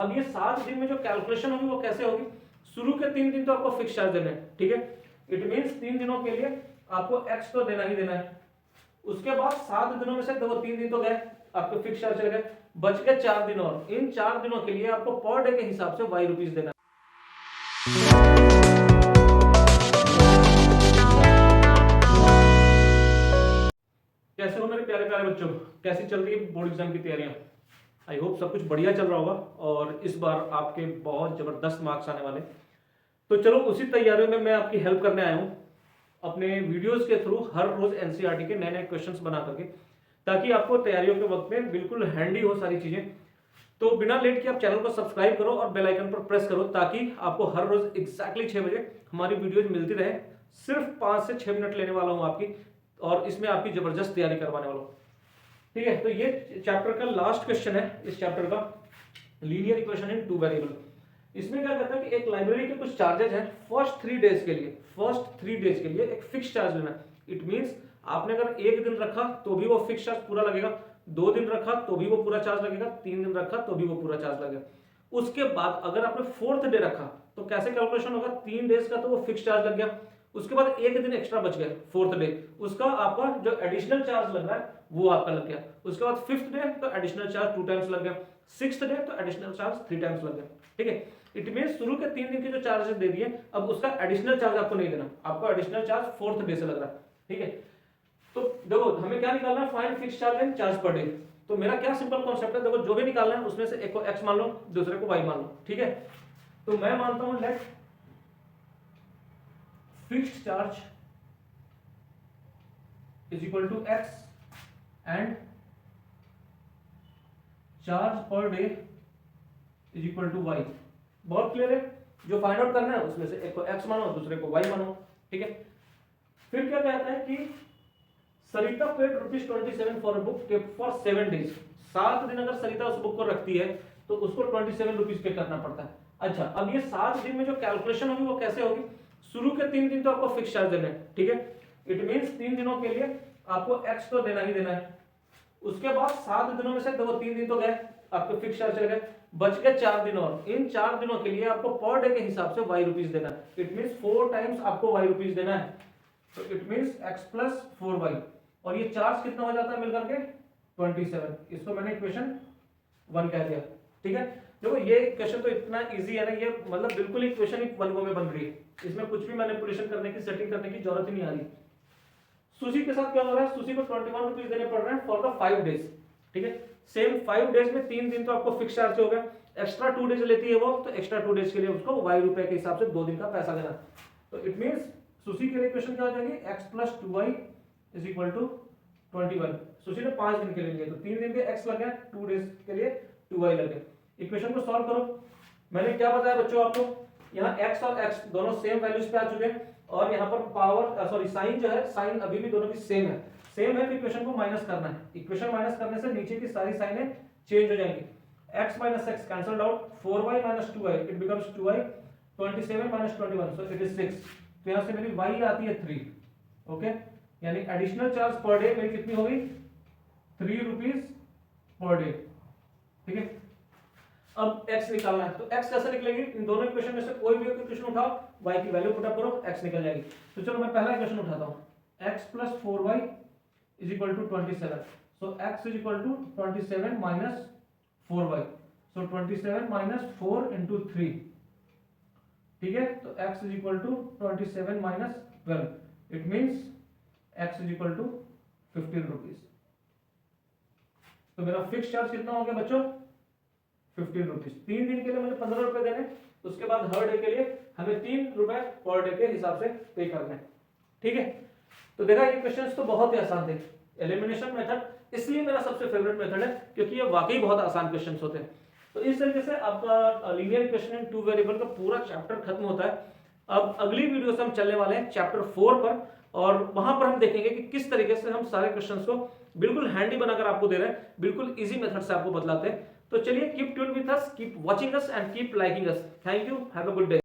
अब ये 7 दिन में जो कैलकुलेशन होगी वो कैसे होगी, शुरू के 3 दिन तो आपको फिक्स चार्ज देना है, ठीक है। इट मींस 3 दिनों के लिए आपको एक्स तो देना ही देना है। उसके बाद 7 दिनों में से देखो 3 दिन तो गए, आपको फिक्स चार्ज चले गए, बच गए 4 दिन और। इन 4 दिनों के लिए आपको पर डे के हिसाब से वाई रुपीज देना है। कैसे हो मेरे प्यारे प्यारे बच्चों, कैसी चल रही है बोर्ड एग्जाम की तैयारियां। आई होप सब कुछ बढ़िया चल रहा होगा और इस बार आपके बहुत जबरदस्त मार्क्स आने वाले। तो चलो उसी तैयारियों में मैं आपकी हेल्प करने आया हूँ अपने वीडियोस के थ्रू, हर रोज एनसीईआरटी के नए नए क्वेश्चंस बना करके, ताकि आपको तैयारियों के वक्त में बिल्कुल हैंडी हो सारी चीजें। तो बिना लेट के आप चैनल को सब्सक्राइब करो और बेल आइकन पर प्रेस करो, ताकि आपको हर रोज एग्जैक्टली 6 बजे हमारी वीडियोज मिलती रहे। सिर्फ 5 से 6 मिनट लेने वाला हूँ आपकी, और इसमें आपकी जबरदस्त तैयारी करवाने वाला हूँ, ठीक है। तो ये चैप्टर का लास्ट क्वेश्चन है, इस चैप्टर का लीनियर इक्वेशन इन 2 वेरिएबल। इसमें क्या कहता है कि एक लाइब्रेरी के कुछ चार्जेज हैं फर्स्ट 3 डेज के लिए एक फिक्स चार्ज लेना है। इट मींस आपने अगर 1 दिन रखा तो भी वो फिक्स चार्ज पूरा लगेगा, 2 दिन रखा तो भी वो पूरा चार्ज लगेगा, 3 दिन रखा तो भी वो पूरा चार्ज लगेगा। उसके बाद अगर आपने 4th डे रखा तो कैसे कैलकुलेशन होगा, 3 डेज का तो वो फिक्स चार्ज लग गया, उसके बाद 1 दिन एक्स्ट्रा बच गया 4th डे, उसका आपका जो एडिशनल चार्ज लग रहा है वो आपका लग गया। उसके बाद 5th डे तो एडिशनल चार्ज 2 टाइम्स लग गया, 6th डे तो एडिशनल चार्ज 3 टाइम्स लग गया, ठीक है। इट मींस शुरू के 3 दिन के जो चार्जेस दे दिए, अब उसका एडिशनल चार्ज आपको नहीं देना, आपको एडिशनल चार्ज 4th डे से लग रहा है, ठीक है। तो देखो हमें क्या निकालना है, find fix charge and charge per day. तो मेरा क्या सिंपल कॉन्सेप्ट है, देखो जो भी निकालना है उसमें से एक को x मान लो, दूसरे को y मान लो, ठीक है। तो मैं मानता हूं let fixed charge is equal to x and charge per day is equal to y। बहुत क्लियर है, जो फाइंड आउट करना है उसमें से एक को x मानो, दूसरे को y मानो, ठीक है। फिर क्या कहता है कि Sarita paid ₹27 for a book kept for 7 days. 7 दिन अगर सरिता उस बुक को रखती है तो उसको 27 रुपीज पे करना पड़ता है। अच्छा, अब ये 7 दिन में जो कैलकुलेशन होगी वो कैसे होगी, शुरू के 3 दिन तो आपको फिक्स चार्ज देना है, ठीक है। इट मींस 3 दिनों के लिए आपको x तो देना ही देना है। उसके बाद 7 दिनों में से देखो 3 दिन तो गए, आपको फिक्स चार्ज चले गए, बच गए 4 दिन और। इन 4 दिनों के लिए आपको पर डे के हिसाब से y रुपीज देना है। इट मींस 4 टाइम्स आपको y रुपीज देना है, तो it means x plus 4y, और ये चार्ज कितना हो जाता है मिलकर के 27। इसको मैंने इक्वेशन 1 कह दिया, ठीक है। देखो ये क्वेश्चन तो इतना इजी है ना, ये मतलब बिल्कुल ही क्वेश्चन 1 में बन रही है, इसमें कुछ भी मैनिपुलेशन करने की, सेटिंग करने की जरूरत ही नहीं आ रही। सुशी के साथ क्या हो रहा है, सुशी को 21 रुपीज देने पड़ रहे हैं फॉर द 5 डेज, ठीक है। सेम 5 डेज में 3 दिन तो आपको फिक्स चार्ज हो गया, एक्स्ट्रा 2 डेज लेती है वो, तो एक्स्ट्रा 2 डेज के लिए उसको y रुपए के हिसाब से 2 दिन का पैसा देना। तो इट मींस सुशी के लिए इक्वेशन क्या हो जाएगी, x plus 2y is equal to 21। Sushi ने 5 दिन के लिए लिया तो 3 दिन के x लग गया, 2 डेज के लिए 2y लग गया। इक्वेशन को सॉल्व करो। मैंने क्या बताया बच्चों आपको, यहाँ x और x दोनों सेम वैल्यूज पे आ चुके हैं, और यहाँ पर पावर सॉरी साइन जो है, साइन अभी भी दोनों की सेम है तो इक्वेशन को माइनस करना है। इक्वेशन माइनस करने से नीचे की सारी साइनें चेंज हो जाएंगी। x minus x cancelled out, 4y minus 2y it becomes 2y, 27 minus 21 so it is 6। तो यहाँ से मेरी y आती है 3, ओके। यानी एडिशनल चार्ज पर डे मेरी कितनी होगी, 3 रुपीज पर डे, ठीक है। अब x निकालना है, तो x कैसे निकलेगी, इन दोनों इक्वेशन में से कोई भी इक्वेशन उठाओ, y की वैल्यू पुट अप करो, x निकल जाएगी। तो चलो मैं पहला इक्वेशन उठाता हूं, x plus 4y is equal to 27। So x is equal to 27 minus 4y, so 27 minus 4 into 3, ठीक है। तो x is equal to 27 minus 12, it means x is equal to 15 rupees. तो मेरा फिक्स चार्ज कितना हो गया बच्चों, 15 रुपीज। 3 दिन के लिए मुझे 15 रुपए देने, उसके बाद हर डे के लिए हमें 3 रुपए पर डे के हिसाब से पे करने, ठीक है। तो देखा ये क्वेश्चंस तो बहुत ही आसान थे, एलिमिनेशन मेथड इसलिए मेरा सबसे फेवरेट मेथड है क्योंकि ये वाकई बहुत आसान क्वेश्चंस होते हैं। तो इस तरीके से आपका लीनियर इक्वेशन इन 2 वेरिएबल का पूरा चैप्टर खत्म होता है। अब अगली वीडियो से हम चलने वाले हैं चैप्टर 4 पर, और वहां पर हम देखेंगे कि किस तरीके से हम सारे क्वेश्चंस को बिल्कुल हैंडी बनाकर आपको दे रहे हैं, बिल्कुल इजी मेथड से आपको बतलाते हैं। तो चलिए keep tuned with us, keep watching us and keep liking us. Thank you, have a good day.